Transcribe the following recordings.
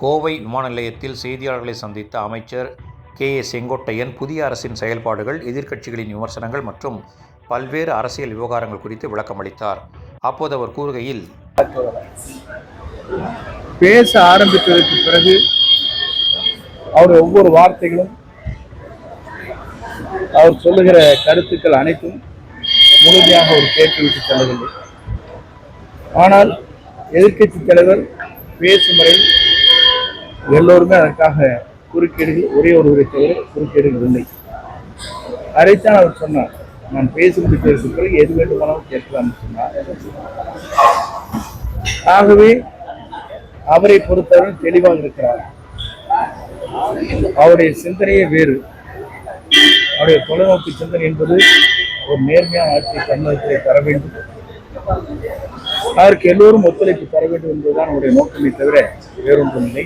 கோவை விமான நிலையத்தில் செய்தியாளர்களை சந்தித்த அமைச்சர் கே.ஏ. செங்கோட்டையன் புதிய அரசின் செயல்பாடுகள், எதிர்க்கட்சிகளின் விமர்சனங்கள் மற்றும் பல்வேறு அரசியல் விவகாரங்கள் குறித்து விளக்கம் அளித்தார். அப்போது அவர் கூறுகையில், பேச ஆரம்பித்ததற்கு பிறகு அவர் ஒவ்வொரு வார்த்தைகளும், அவர் சொல்லுகிற கருத்துக்கள் அனைத்தும் முழுமையாக அவர் கேட்டுவிட்டு செல்லவில்லை. ஆனால் எதிர்க்கட்சி தலைவர் பேசும் வரை எல்லோருமே அதற்காக குறுக்கீடுகள், ஒரே ஒருவரை தவிர குறுக்கீடுகள் இல்லை. அதைத்தான் அவர் சொன்னார். நான் பேசி முடித்ததற்கு பிறகு எது வேண்டுமானாலும் கேட்கலாம் சொன்னார். ஆகவே அவரை பொறுத்தவரை தெளிவாக இருக்கிறார். அவருடைய சிந்தனையே வேறு. அவருடைய தொலைநோக்கு சிந்தனை என்பது ஒரு நேர்மையான ஆட்சியை தமிழகத்திலே தர வேண்டும், அதற்கு எல்லோரும் ஒத்துழைப்பு தர வேண்டும் என்பதுதான் அவருடைய நோக்கமே தவிர வேறொன்றும் இல்லை.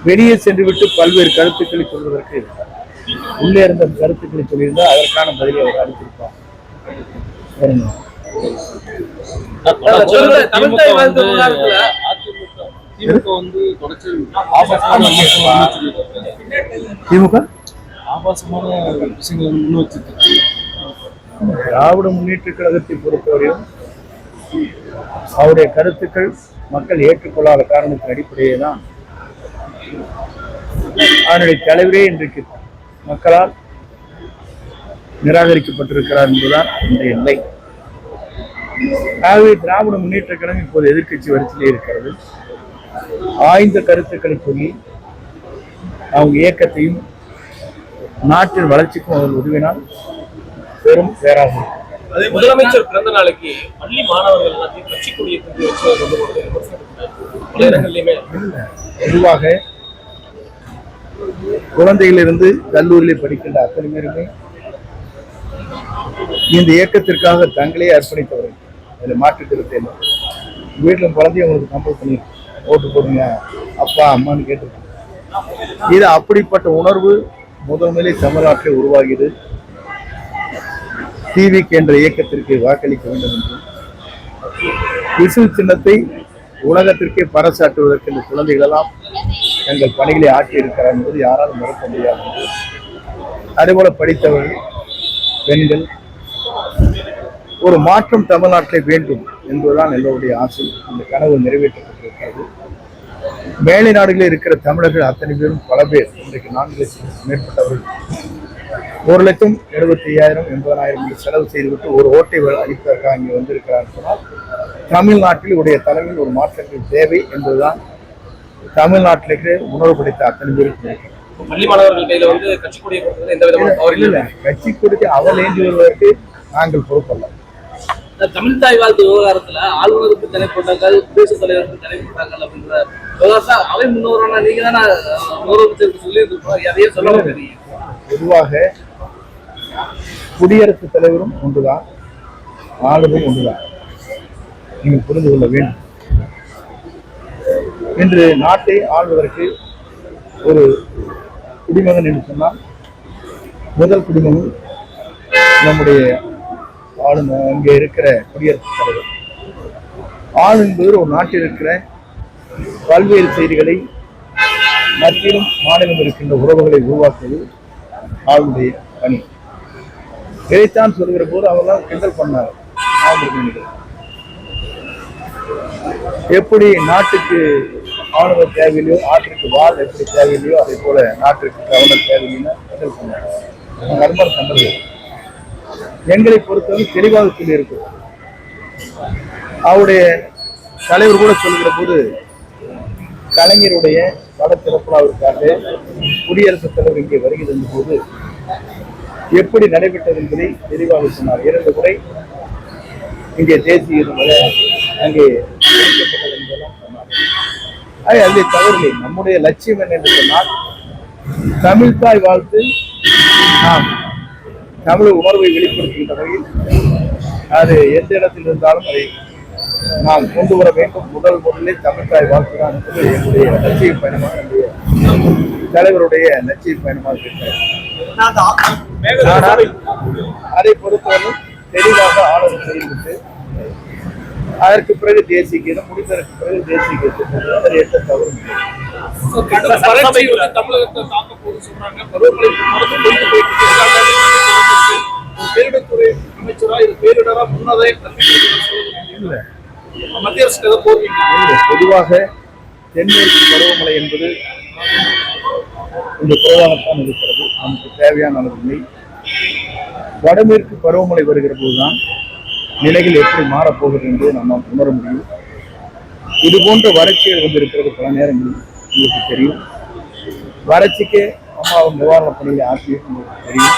வெளியே சென்றுவிட்டு பல்வேறு கருத்துக்களை சொல்வதற்கு உள்ளே இருந்த கருத்துக்களை சொல்லியிருந்தால் அதற்கான பதிலை அவர் அளித்திருப்பார். திராவிட முன்னேற்ற கழகத்தை பொறுத்தவரையும் அவருடைய கருத்துக்கள் மக்கள் ஏற்றுக்கொள்ளாத காரணத்தின் அடிப்படையே தான் அதனுடைய தலைவரே இன்றைக்கு மக்களால் நிராகரிக்கப்பட்டிருக்கிறார் என்பதுதான் இன்றைய நிலை. ஆகவே திராவிட முன்னேற்ற கழகம் இப்போது எதிர்க்கட்சி வரிசையிலே இருக்கிறது. ஆய்ந்த கருத்துக்களை சொல்லி அவங்க இயக்கத்தையும் நாட்டின் வளர்ச்சிக்கும் அவர்கள் உதவினால் பெரும் பேராகும். முதலமைச்சர் பிறந்த நாளைக்கு பள்ளி மாணவர்கள் பொதுவாக குழந்தைகளிலிருந்து கல்லூரியில் படிக்கின்ற அத்தனை பேருமே இந்த இயக்கத்திற்காக தங்களே அர்ப்பணித்தவர்கள். அதில் மாற்று கருத்து இல்லை. வீட்டில் குழந்தைய உங்களுக்கு கம்பல் பண்ணி ஓட்டு போடுங்க அப்பா அம்மான்னு கேட்டு, இது அப்படிப்பட்ட உணர்வு முதன்மையிலே தமிழ்நாட்டில் உருவாகியது. டிவிக்கு என்ற இயக்கத்திற்கு வாக்களிக்க வேண்டும் என்று விசில் சின்னத்தை உலகத்திற்கே பறைசாற்றுவதற்கு இந்த குழந்தைகள் எல்லாம் எங்கள் பணிகளை ஆற்றி இருக்கிறார் என்பது யாராலும் மறுக்க முடியாது. அதேபோல படித்தவர்கள், பெண்கள், ஒரு மாற்றம் தமிழ்நாட்டில் வேண்டும் என்பதுதான் எல்லோருடைய ஆசை. இந்த கனவு நிறைவேற்றப்பட்டிருக்கிறது. மேலை நாடுகளில் இருக்கிற தமிழர்கள் அத்தனை பேரும் பல பேர், இன்றைக்கு 4 லட்சம் மேற்பட்டவர்கள் 1,75,000 80,000 என்று செலவு செய்துவிட்டு ஒரு ஓட்டை அளிப்பதற்காக இங்கே வந்திருக்கிறார் சொன்னால் தமிழ்நாட்டில் உடைய தலைமையில் ஒரு மாற்றங்கள் தேவை என்பதுதான் தமிழ்நாட்டிலே உணர்வு படைத்த அத்தனை பேருக்கு. பள்ளி மாணவர்கள் கையில வந்து கட்சி கொடியை கொடுக்கிறது எந்த விதமான இல்லை, கட்சி கொடிக்கு அவள் ஏந்தி வருவதற்கு நாங்கள் பொறுப்பல்ல. தமிழ் தாய் வாழ்த்து விவகாரத்துல ஆளுநருக்கு தனி போட்டாங்கள், குடியரசுத் தலைவருக்கு தனி போட்டாங்கள் அப்படின்ற விவகாரத்தை அவை முன்னோரான நீங்க தானே முதலமைச்சருக்கு சொல்லி இருக்கோம். அதையே சொல்ல முடியாது. பொதுவாக குடியரசுத் தலைவரும் ஒன்றுதான், ஆளுநரும் ஒன்றுதான். நீங்கள் புரிந்து கொள்ள வேண்டும். இன்று நாட்டை ஆள்வதற்கு ஒரு குடிமகன் என்று சொன்னால் முதல் குடிமகன் நம்முடைய ஆளுநர், அங்கே இருக்கிற குடியரசுத் தலைவர். ஆள் என்பது ஒரு நாட்டில் இருக்கிற பல்வேறு செய்திகளை மத்தியிலும் மாநிலம் இருக்கின்ற உறவுகளை உருவாக்குவது ஆளுடைய பணி. இதைத்தான் சொல்கிற போது அவர்களால் கிண்டல் பண்ணார். எப்படி நாட்டுக்கு ஆளுநர் தேவையில்லையோ, நாட்டிற்கு வாழ் எப்படி தேவையில்லையோ, அதே போல நாட்டிற்கு கவர்னர் தேவையில்லைன்னு கிண்டல் பண்ணார். நண்பர் கண்டது எங்களை பொறுத்தவரை தெளிவாக சொல்லியிருக்கு. அவருடைய தலைவர் கூட சொல்கிற போது கலைஞருடைய பட திறப்புலாவிற்காக குடியரசுத் தலைவர் இங்கே வருகை தந்த போது எப்படி நடைபெற்றது என்பதை தெளிவாக சொன்னார். 2 முறை இங்கே தேசிய அங்கே என்பதெல்லாம் சொன்னார். அதை தவறில்லை. நம்முடைய லட்சியம் என்ன என்று சொன்னால் தமிழ் தாய் வாழ்த்து நாம் தமிழ் உணர்வை வெளிப்படுத்துகின்ற வகையில் அது எந்த இடத்தில் இருந்தாலும் அதை நாம் கொண்டு வர வேண்டும். முதலில் தமிழ் தாய் வாழ்த்து தான் என்பது என்னுடைய லட்சிய பயணமாக, என்னுடைய தலைவருடைய லட்சிய பயணமாக இருக்கிறது. அதை பொறுத்தவரை தெளிவாக ஆலோசனை செய்துவிட்டு அதற்கு பிறகு தேசிய கீதம் முடிந்ததற்கு பிறகு தேசிய கீதத்தை எந்த தவறும் இல்லை. வறட்சி வந்து தமிழகத்தை தாக்க போகுது சொல்றாங்க. பருவமழை தொடர்ந்து போயிட்டு இருக்கு. பேரிடத்துறை அமைச்சரா இது பேரிடரா முன்னதே இல்லை, மத்திய அரசு எதை போடுவீங்க? பொதுவாக தென்மேற்கு பருவமழை என்பது இந்த குறைவாகத்தான் இருக்கிறது. நமக்கு தேவையான அளவில்லை. வடமேற்கு பருவமழை வருகிற போதுதான் நிலைகள் எப்படி மாறப்போகிறது என்று நம்ம உணர முடியும். இது போன்ற வறட்சிகள் வந்திருக்கிறது பல நேரங்களில் உங்களுக்கு தெரியும். வறட்சிக்கு அம்மாவின் நிவாரணப் பணிகளை ஆற்றியது உங்களுக்கு தெரியும்.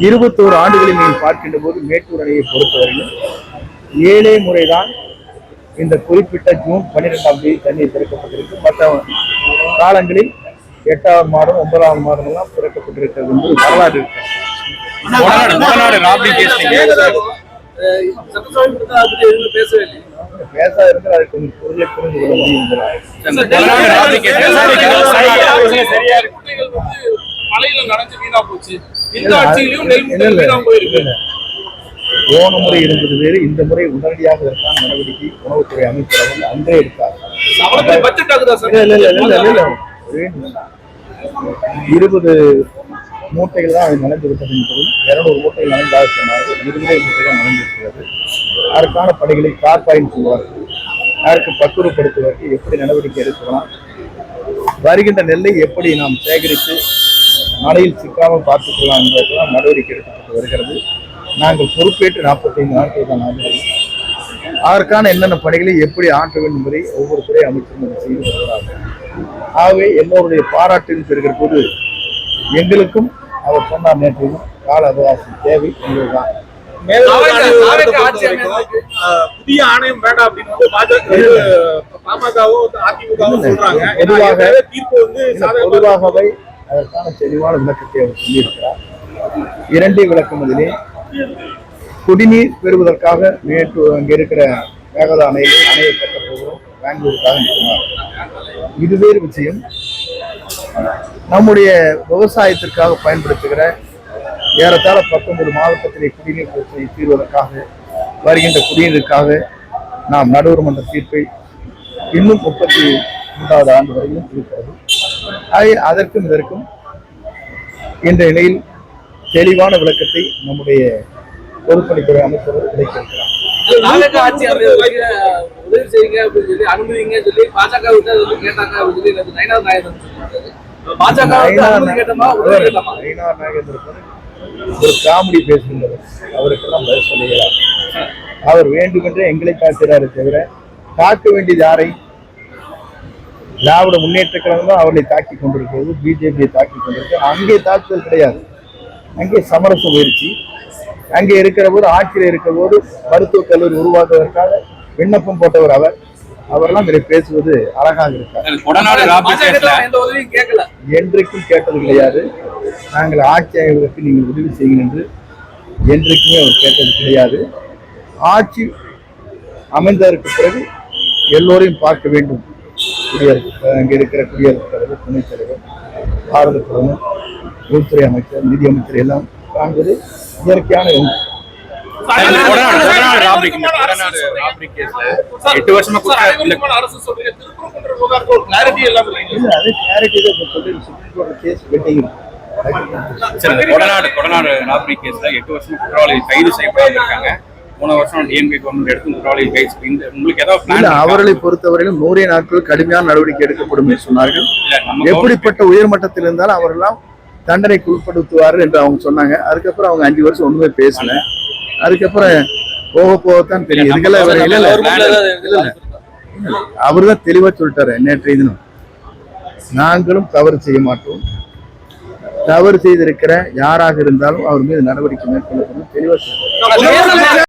21 ஆண்டுகளில் நீங்கள் பார்க்கின்ற போது மேட்டூர் அணையை பொறுத்தவரையில் 7 முறைதான் இந்த குறிப்பிட்ட ஜூன் 12ஆம் தேதி தண்ணீர் திறக்கப்பட்டிருக்கு. மற்ற காலங்களில் 8ஆவது மாதம் 9ஆவது மாதம் எல்லாம் திறக்கப்பட்டிருக்கிறது என்று வரலாறு இருக்கு. பேசா இருந்தால் அதுக்கு கொஞ்சம் பொருளை புரிந்து கொள்ள முடியும். போன முறை இருந்தது வேறு, இந்த முறை உடனடியாக இதற்கான நடவடிக்கை உணவுத்துறை அமைச்சர் அன்றே எடுத்தார். 20 மூட்டைகள் தான் நனைந்து விட்டது என்பதும் 200 மூட்டைகள் நனைந்தாக சொன்னார்கள். 20 மூட்டைகள் நனைந்திருக்கிறது. அதற்கான பணிகளை கார்பாயின் செய்வார்கள். அதற்கு பக்குவப்படுத்துவதற்கு எப்படி நடவடிக்கை எடுக்கலாம், வருகின்ற நெல்லை எப்படி நாம் சேகரித்து மழையில் சிக்காமல் பார்த்துக்கலாம் என்பதற்கெல்லாம் நடவடிக்கை எடுக்கப்பட்டு வருகிறது. நாங்கள் பொறுப்பேற்று 45 நாட்கள் தான் ஆகிறது. அதற்கான என்னென்ன பணிகளை எப்படி ஆற்ற வேண்டும் என்பதை ஒவ்வொரு துறை அமைச்சரும் செய்து வருகிறார்கள். ஆகவே எல்லோருடைய பாராட்டில் பெறுகிற போது எங்களுக்கும் அவர் சொன்னார் நேற்றையும் கால அவகாசம் தேவை என்பதுதான். புதிய ஆணையம் வேண்டாம் அப்படின்னு பொதுவாகவே அதற்கான தெளிவான விளக்கத்தை அவர் சொல்லியிருக்கிறார். 2 விளக்கம் அதிலே குடிநீர் பெறுவதற்காக மேட்டூர் அங்கே இருக்கிற மேகதா அணையை கட்டப் போகிறோம் பெங்களூருக்காக சொன்னார். இது வேறு விஷயம். நம்முடைய விவசாயத்திற்காக பயன்படுத்துகிற ஏறத்தாழ 19 மாவட்டத்திலே குடிநீர் பிரச்சனையை தீர்வதற்காக வருகின்ற குடிநீருக்காக நாம் நடுவர் மன்ற தீர்ப்பை இன்னும் 33வது ஆண்டு வரையிலும் இருக்கிறது. அதற்கும் இதற்கும் இன்றைய நிலையில் தெளிவான விளக்கத்தை நம்முடைய பொதுப்பணித்துறை அமைச்சர் கிடைத்திருக்கிறார். உதவி செய்யுங்க அப்படின்னு சொல்லி அனுமதிங்க சொல்லி பாஜக கேட்டாங்க அப்படின்னு சொல்லி நயினார் நாகேந்திரன் ஒரு காமெடி பேசுகின்றவர், அவருக்கெல்லாம் பதில் சொல்லுகிறார். அவர் வேண்டுமென்றே எங்களை தாக்குகிறாரே தவிர தாக்க வேண்டியது யாரை? திராவிட முன்னேற்ற கழகம் தான் அவர்களை தாக்கி கொண்டிருக்கிறது, பிஜேபியை தாக்கி கொண்டிருக்கிறது. அங்கே தாக்குதல் கிடையாது, அங்கே சமரச முயற்சி. அங்கே இருக்கிற போது ஆட்சியில் இருக்கிற போது மருத்துவக் கல்லூரி உருவாக்குவதற்காக விண்ணப்பம் போட்டவர் அவரெல்லாம் இதை பேசுவது அழகாக இருக்கார். என்றைக்கும் கேட்டது கிடையாது. நாங்கள் ஆட்சி ஆய்வதற்கு நீங்கள் உதவி செய்யுங்கள் என்று என்றைக்குமே அவர் கேட்டது கிடையாது. ஆட்சி அமைந்ததற்கு பிறகு எல்லோரையும் பார்க்க வேண்டும். அங்கே இருக்கிற குடியரசுத் தலைவர், துணைத் தலைவர், பாரத பிரதமர், உள்துறை அமைச்சர், நிதி அமைச்சர் எல்லாம் காண்பது இயற்கையான ஒன்று. 8 வருஷமா குற்றவாளி கைது செய்யப்பட்டிருக்காங்க. போன வருஷம் டிஎம்கே கவர்மெண்ட் எடுத்து குற்றவாளி கைது. உங்களுக்கு ஏதாவது அவர்களை பொறுத்தவரையிலும் 100 நாட்கள் கடுமையான நடவடிக்கை எடுக்கப்படும் என்று சொன்னார்கள். எப்படிப்பட்ட உயர்மட்டத்தில் இருந்தாலும் அவரெல்லாம் தண்டனைக்கு உட்படுத்துவார்கள் என்று அவங்க சொன்னாங்க. அதுக்கப்புறம் அவங்க 5 வருஷம் ஒண்ணுமே பேசல. அதுக்கப்புறம் போகத்தான் தெரியும். இதுக்கெல்லாம் அவர் தான் தெளிவா சொல்லிட்டாரு நேற்றைய தினம், நாங்களும் தவறு செய்ய மாட்டோம், தவறு செய்திருக்கிற யாராக இருந்தாலும் அவர் மீது நடவடிக்கை மேற்கொள்ளப்படும் தெளிவா சொல்றாரு.